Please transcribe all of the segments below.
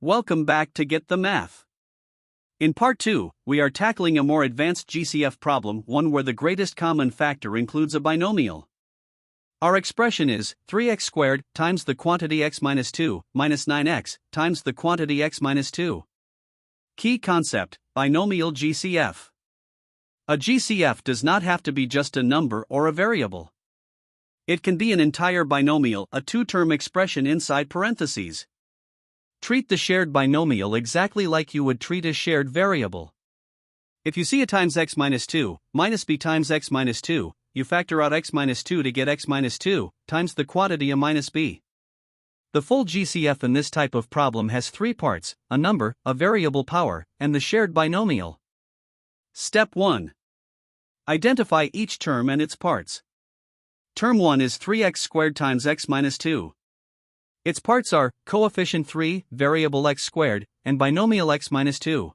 Welcome back to Get the Math. In Part 2, we are tackling a more advanced GCF problem, one where the greatest common factor includes a binomial. Our expression is 3x squared times the quantity x minus 2 minus 9x times the quantity x minus 2. Key concept: Binomial GCF. A GCF does not have to be just a number or a variable. It can be an entire binomial, a two-term expression inside parentheses. Treat the shared binomial exactly like you would treat a shared variable. If you see a times x minus 2 minus b times x minus 2, you factor out x minus 2 to get x minus 2 times the quantity a minus b. The full GCF in this type of problem has three parts: a number, a variable power, and the shared binomial. Step 1. Identify each term and its parts. Term 1 is 3x squared times x minus 2. Its parts are coefficient 3, variable x squared, and binomial x minus 2.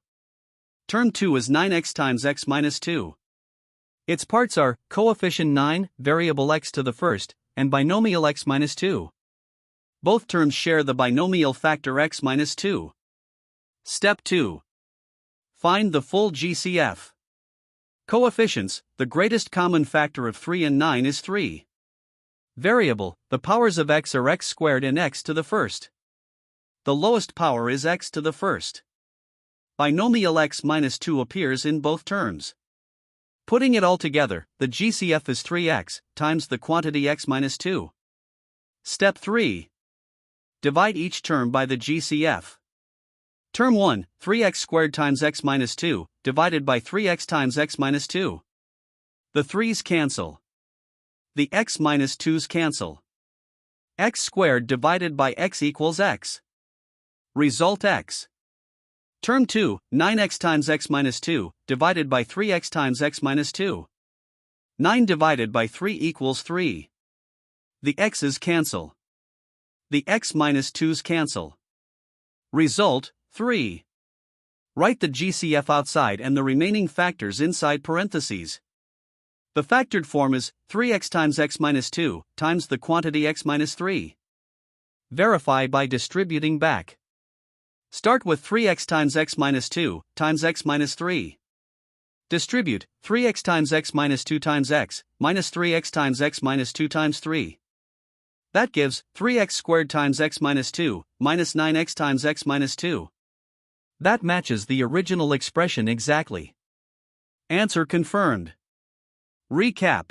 Term 2 is 9x times x minus 2. Its parts are coefficient 9, variable x to the first, and binomial x minus 2. Both terms share the binomial factor x minus 2. Step 2. Find the full GCF. Coefficients: the greatest common factor of 3 and 9 is 3. Variable: the powers of x are x squared and x to the first. The lowest power is x to the first. Binomial x minus 2 appears in both terms. Putting it all together, the GCF is 3x times the quantity x minus 2. Step 3. Divide each term by the GCF. Term 1, 3x squared times x minus 2, divided by 3x times x minus 2. The 3's cancel. The x minus 2's cancel. X squared divided by x equals x. Result x. Term 2, 9x times x minus 2, divided by 3x times x minus 2. 9 divided by 3 equals 3. The x's cancel. The x minus 2's cancel. Result, 3. Write the GCF outside and the remaining factors inside parentheses. The factored form is 3x times x minus 2 times the quantity x minus 3. Verify by distributing back. Start with 3x times x minus 2 times x minus 3. Distribute 3x times x minus 2 times x minus 3x times x minus 2 times 3. That gives 3x squared times x minus 2 minus 9x times x minus 2. That matches the original expression exactly. Answer confirmed. Recap.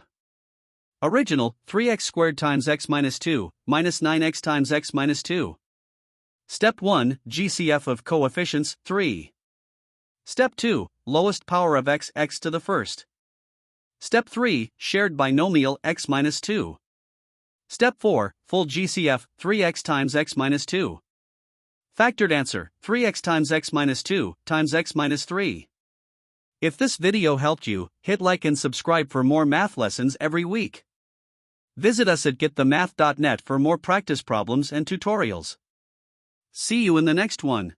Original, 3x squared times x minus 2, minus 9x times x minus 2. Step 1, GCF of coefficients, 3. Step 2, lowest power of x, x to the first. Step 3, shared binomial x minus 2. Step 4, full GCF, 3x times x minus 2. Factored answer, 3x times x minus 2 times x minus 3. If this video helped you, hit like and subscribe for more math lessons every week. Visit us at getthemath.net for more practice problems and tutorials. See you in the next one.